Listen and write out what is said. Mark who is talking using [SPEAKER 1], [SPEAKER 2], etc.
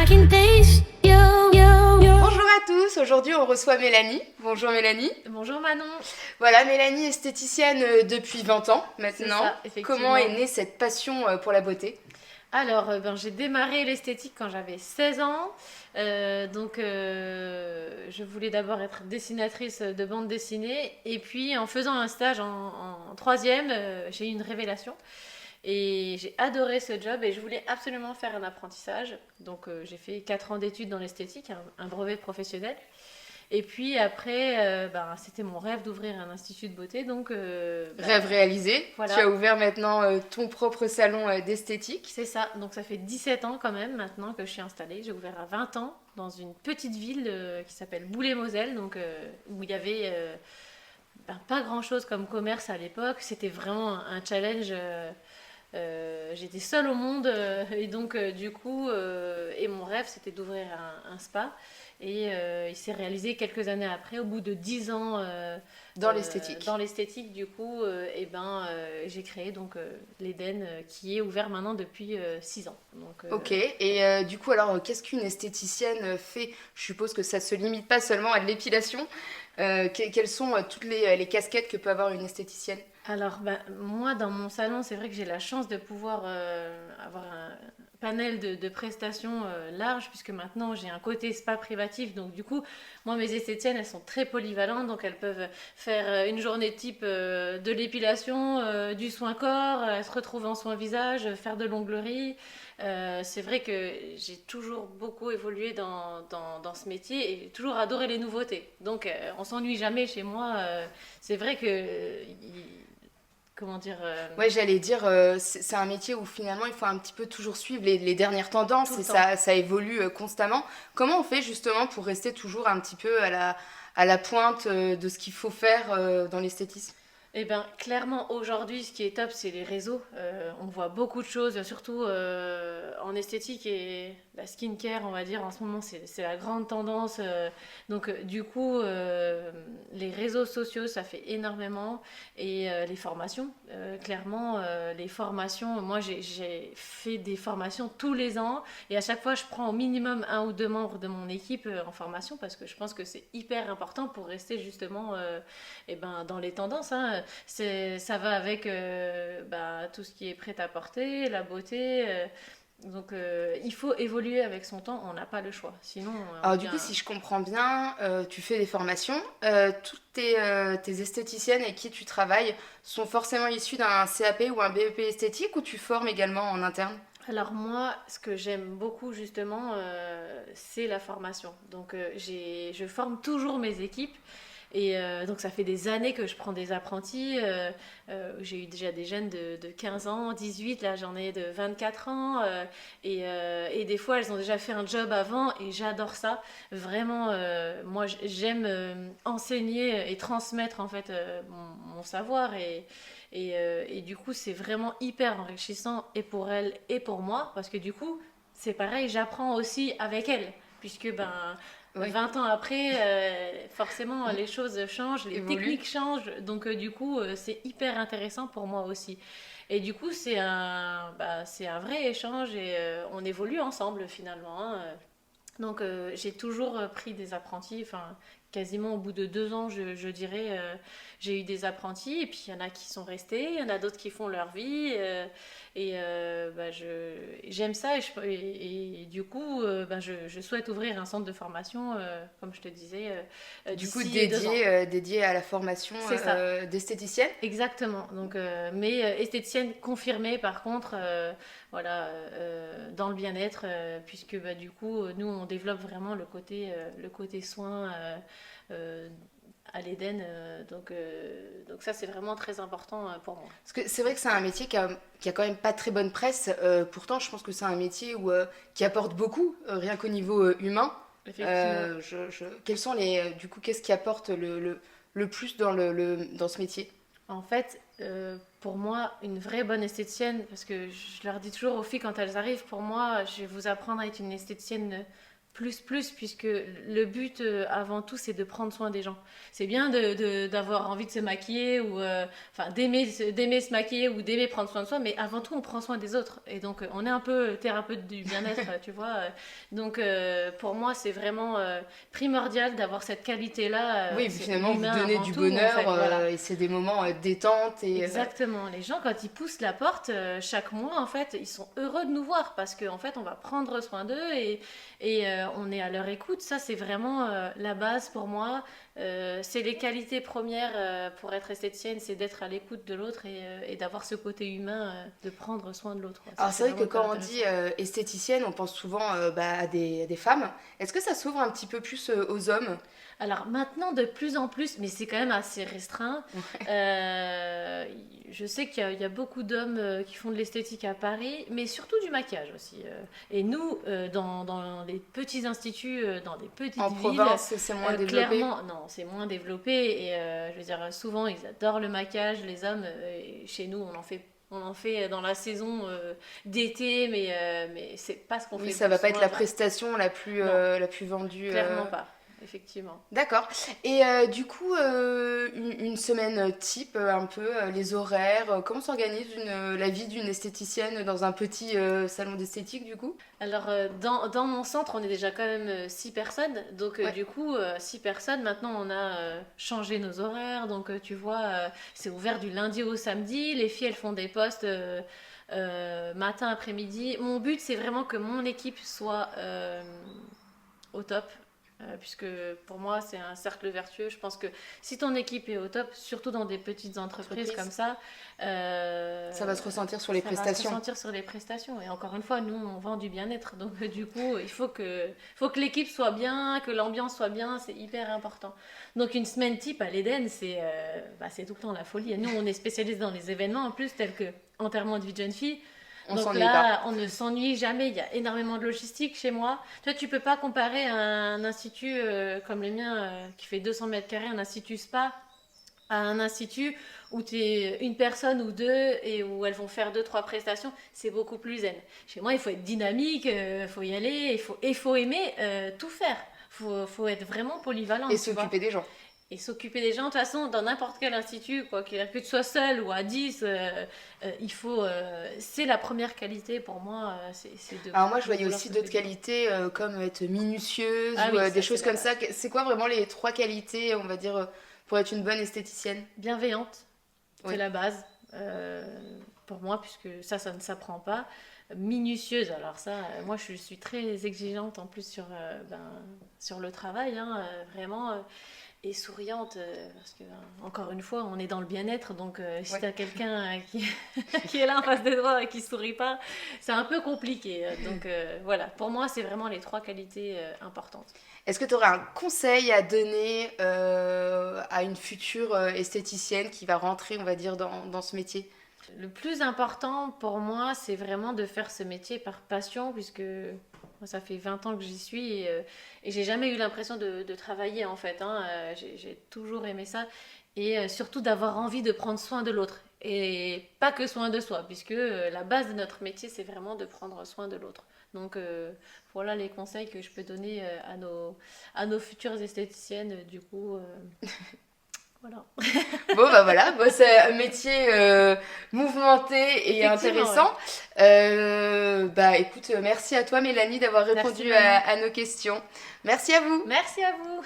[SPEAKER 1] can taste you.
[SPEAKER 2] Bonjour à tous, aujourd'hui on reçoit Mélanie. Bonjour Mélanie.
[SPEAKER 3] Bonjour Manon.
[SPEAKER 2] Voilà, Mélanie, esthéticienne depuis 20 ans maintenant.
[SPEAKER 3] C'est ça, effectivement.
[SPEAKER 2] Comment est née cette passion pour la beauté?
[SPEAKER 3] Alors, j'ai démarré l'esthétique quand j'avais 16 ans. Je voulais d'abord être dessinatrice de bande dessinée. Et puis, en faisant un stage en troisième, j'ai eu une révélation. Et j'ai adoré ce job et je voulais absolument faire un apprentissage. Donc, j'ai fait 4 ans d'études dans l'esthétique, un brevet professionnel. Et puis après, c'était mon rêve d'ouvrir un institut de beauté. Donc,
[SPEAKER 2] Rêve réalisé.
[SPEAKER 3] voilà.
[SPEAKER 2] Tu as ouvert maintenant ton propre salon d'esthétique.
[SPEAKER 3] C'est ça, donc ça fait 17 ans quand même maintenant que je suis installée. J'ai ouvert à 20 ans dans une petite ville qui s'appelle Boulay-Moselle, où il y avait pas grand-chose comme commerce à l'époque. C'était vraiment un challenge. J'étais seule au monde et donc du coup, et mon rêve c'était d'ouvrir un spa. Et il s'est réalisé quelques années après, au bout de 10 ans
[SPEAKER 2] Dans l'esthétique.
[SPEAKER 3] Dans l'esthétique, du coup, j'ai créé donc l'Eden qui est ouvert maintenant depuis 6 ans. Donc,
[SPEAKER 2] Ok, et du coup, alors, qu'est-ce qu'une esthéticienne fait? Je suppose que ça se limite pas seulement à de l'épilation. Quelles sont toutes les casquettes que peut avoir une esthéticienne?
[SPEAKER 3] Alors, moi, dans mon salon, c'est vrai que j'ai la chance de pouvoir avoir un panel de prestations large, puisque maintenant j'ai un côté spa privatif. Donc, du coup, moi, mes esthéticiennes, elles sont très polyvalentes. Donc, elles peuvent faire une journée type de l'épilation, du soin corps, elles se retrouvent en soin visage, faire de l'onglerie. C'est vrai que j'ai toujours beaucoup évolué dans ce métier et j'ai toujours adoré les nouveautés. Donc, on s'ennuie jamais chez moi. C'est vrai que. Comment dire
[SPEAKER 2] Ouais, j'allais dire, c'est un métier où finalement il faut un petit peu toujours suivre les dernières tendances
[SPEAKER 3] Tout le
[SPEAKER 2] et
[SPEAKER 3] temps.
[SPEAKER 2] ça évolue constamment. Comment on fait justement pour rester toujours un petit peu à la pointe de ce qu'il faut faire dans l'esthétisme?
[SPEAKER 3] Eh bien, clairement, aujourd'hui, ce qui est top, c'est les réseaux. On voit beaucoup de choses, surtout en esthétique et la skincare, on va dire. En ce moment, c'est la grande tendance. Du coup, les réseaux sociaux, ça fait énormément. Et les formations, clairement, les formations. Moi, j'ai fait des formations tous les ans. Et à chaque fois, je prends au minimum 1 ou 2 membres de mon équipe en formation parce que je pense que c'est hyper important pour rester justement dans les tendances. Hein. Ça va avec tout ce qui est prêt à porter, la beauté. Il faut évoluer avec son temps, on n'a pas le choix. Sinon,
[SPEAKER 2] Alors du coup, si je comprends bien, tu fais des formations. Toutes tes esthéticiennes avec qui tu travailles sont forcément issues d'un CAP ou un BEP esthétique ou tu formes également en interne?
[SPEAKER 3] Alors moi, ce que j'aime beaucoup justement, c'est la formation. Donc je forme toujours mes équipes. Et donc ça fait des années que je prends des apprentis. J'ai eu déjà des jeunes de 15 ans, 18, là j'en ai de 24 ans. Et des fois elles ont déjà fait un job avant et j'adore ça. Vraiment, moi j'aime enseigner et transmettre en fait mon savoir. Et du coup c'est vraiment hyper enrichissant et pour elles et pour moi. Parce que du coup c'est pareil, j'apprends aussi avec elles. Puisque
[SPEAKER 2] Oui.
[SPEAKER 3] 20 ans après, forcément, les choses changent, les
[SPEAKER 2] Évolue.
[SPEAKER 3] techniques changent. Donc, du coup, c'est hyper intéressant pour moi aussi. Et du coup, c'est un vrai échange et on évolue ensemble finalement. Hein. Donc, j'ai toujours pris des apprentis. Enfin, quasiment au bout de 2 ans, je dirais, j'ai eu des apprentis. Et puis, il y en a qui sont restés, il y en a d'autres qui font leur vie. J'aime ça et du coup, je souhaite ouvrir un centre de formation, comme je te disais,
[SPEAKER 2] Du coup,
[SPEAKER 3] d'ici 2 ans.
[SPEAKER 2] dédié à la formation
[SPEAKER 3] C'est ça.
[SPEAKER 2] d'esthéticienne.
[SPEAKER 3] Exactement. Donc, mais esthéticienne confirmée, par contre, dans le bien-être, puisque du coup, nous, on développe vraiment le côté soin à l'Éden. Donc ça, c'est vraiment très important pour moi.
[SPEAKER 2] Parce que c'est vrai que c'est un métier qui a quand même pas très bonne presse. Pourtant, je pense que c'est un métier qui apporte beaucoup, rien qu'au niveau humain.
[SPEAKER 3] Effectivement.
[SPEAKER 2] Quels sont du coup, qu'est-ce qui apporte le plus dans ce métier?
[SPEAKER 3] En fait, pour moi, une vraie bonne esthéticienne, parce que je leur dis toujours aux filles quand elles arrivent, pour moi, je vais vous apprendre à être une esthéticienne puisque le but avant tout c'est de prendre soin des gens. C'est bien d'avoir envie de se maquiller ou enfin d'aimer se maquiller ou d'aimer prendre soin de soi, mais avant tout on prend soin des autres. Et donc on est un peu thérapeute du bien-être, tu vois. Donc pour moi c'est vraiment primordial d'avoir cette qualité-là.
[SPEAKER 2] Oui,
[SPEAKER 3] C'est
[SPEAKER 2] finalement, vous
[SPEAKER 3] l'humain
[SPEAKER 2] donnez
[SPEAKER 3] avant
[SPEAKER 2] du
[SPEAKER 3] tout,
[SPEAKER 2] bonheur
[SPEAKER 3] en fait, voilà.
[SPEAKER 2] et c'est des moments détente. Et,
[SPEAKER 3] Exactement. Les gens, quand ils poussent la porte chaque mois, en fait, ils sont heureux de nous voir parce qu'en fait, on va prendre soin d'eux et on est à leur écoute. Ça, c'est vraiment la base pour moi. C'est les qualités premières pour être esthéticienne, c'est d'être à l'écoute de l'autre et d'avoir ce côté humain, de prendre soin de l'autre. Ça,
[SPEAKER 2] Alors, c'est vrai que
[SPEAKER 3] vraiment
[SPEAKER 2] quand
[SPEAKER 3] hyper
[SPEAKER 2] on
[SPEAKER 3] intéressant.
[SPEAKER 2] dit esthéticienne, on pense souvent à des femmes. Est-ce que ça s'ouvre un petit peu plus aux hommes?
[SPEAKER 3] Alors maintenant, de plus en plus, mais c'est quand même assez restreint. Je sais qu'il y a beaucoup d'hommes qui font de l'esthétique à Paris, mais surtout du maquillage aussi. Et nous, dans les petits instituts, dans des petites
[SPEAKER 2] En
[SPEAKER 3] villes,
[SPEAKER 2] province, c'est moins développé.
[SPEAKER 3] clairement, non, c'est moins développé. Et je veux dire, souvent, ils adorent le maquillage, les hommes. Et chez nous, on en fait dans la saison d'été, mais c'est pas ce qu'on fait
[SPEAKER 2] Oui,
[SPEAKER 3] le
[SPEAKER 2] ça va
[SPEAKER 3] plus
[SPEAKER 2] pas être
[SPEAKER 3] souvent.
[SPEAKER 2] la
[SPEAKER 3] Enfin,
[SPEAKER 2] prestation
[SPEAKER 3] non,
[SPEAKER 2] la plus vendue.
[SPEAKER 3] clairement pas, effectivement.
[SPEAKER 2] D'accord. Et du coup, une semaine type, un peu, les horaires, comment s'organise la vie d'une esthéticienne dans un petit salon d'esthétique, du coup?
[SPEAKER 3] Alors, dans mon centre, on est déjà quand même 6 personnes. Donc,
[SPEAKER 2] Ouais.
[SPEAKER 3] du coup, 6 personnes. Maintenant, on a changé nos horaires. Donc, tu vois, c'est ouvert du lundi au samedi. Les filles, elles font des postes matin, après-midi. Mon but, c'est vraiment que mon équipe soit au top. Puisque pour moi, c'est un cercle vertueux. Je pense que si ton équipe est au top, surtout dans des petites entreprises
[SPEAKER 2] Entreprise.
[SPEAKER 3] comme ça,
[SPEAKER 2] Ça va se ressentir sur les
[SPEAKER 3] ça va se
[SPEAKER 2] prestations.
[SPEAKER 3] ressentir sur les prestations. Et encore une fois, nous, on vend du bien-être. Donc, du coup, il faut que l'équipe soit bien, que l'ambiance soit bien. C'est hyper important. Donc, une semaine type à l'Eden, c'est tout le temps la folie. Et nous, on est spécialisés dans les événements en plus, tels que enterrement de vie de jeune fille.
[SPEAKER 2] On
[SPEAKER 3] Donc
[SPEAKER 2] s'ennuie pas.
[SPEAKER 3] là, on ne s'ennuie jamais. Il y a énormément de logistique chez moi. Toi, tu peux pas comparer un institut comme le mien, qui fait 200 mètres carrés, un institut spa, à un institut où tu es une personne ou deux et où elles vont faire deux, trois prestations. C'est beaucoup plus zen. Chez moi, il faut être dynamique, il faut y aller, il faut aimer tout faire. Faut être vraiment polyvalent,
[SPEAKER 2] Et
[SPEAKER 3] tu vois.
[SPEAKER 2] s'occuper des gens.
[SPEAKER 3] Et s'occuper des gens, de toute façon, dans n'importe quel institut, quoi, que tu sois seul ou à 10, c'est la première qualité pour moi, c'est
[SPEAKER 2] Alors moi, je
[SPEAKER 3] de
[SPEAKER 2] voyais
[SPEAKER 3] vouloir
[SPEAKER 2] aussi
[SPEAKER 3] s'occuper
[SPEAKER 2] d'autres
[SPEAKER 3] des gens.
[SPEAKER 2] qualités comme être minutieuse
[SPEAKER 3] Ah
[SPEAKER 2] ou
[SPEAKER 3] oui, ça,
[SPEAKER 2] des
[SPEAKER 3] c'est
[SPEAKER 2] choses comme ça. C'est quoi vraiment les trois qualités, on va dire, pour être une bonne esthéticienne?
[SPEAKER 3] bienveillante,
[SPEAKER 2] Oui.
[SPEAKER 3] c'est la base pour moi, puisque ça ne s'apprend pas. Minutieuse, alors ça, moi je suis très exigeante en plus sur le travail, hein, vraiment. Et souriante, parce que, encore une fois, on est dans le bien-être, donc si
[SPEAKER 2] Ouais.
[SPEAKER 3] t'as quelqu'un qui est là en face de toi et qui sourit pas, c'est un peu compliqué. Donc voilà, pour moi, c'est vraiment les trois qualités importantes.
[SPEAKER 2] Est-ce que tu aurais un conseil à donner à une future esthéticienne qui va rentrer, on va dire, dans ce métier?
[SPEAKER 3] Le plus important pour moi, c'est vraiment de faire ce métier par passion, puisque moi, ça fait 20 ans que j'y suis et j'ai jamais eu l'impression de travailler en fait, hein. J'ai toujours aimé ça et surtout d'avoir envie de prendre soin de l'autre et pas que soin de soi, puisque la base de notre métier, c'est vraiment de prendre soin de l'autre. Donc voilà les conseils que je peux donner à nos futures esthéticiennes, du coup. Voilà.
[SPEAKER 2] Bon, bah voilà, bon, c'est un métier mouvementé et
[SPEAKER 3] Effectivement,
[SPEAKER 2] intéressant.
[SPEAKER 3] ouais.
[SPEAKER 2] Bah écoute, merci à toi Mélanie d'avoir
[SPEAKER 3] Merci
[SPEAKER 2] répondu
[SPEAKER 3] Manu.
[SPEAKER 2] à nos questions. Merci à vous.
[SPEAKER 3] Merci à vous.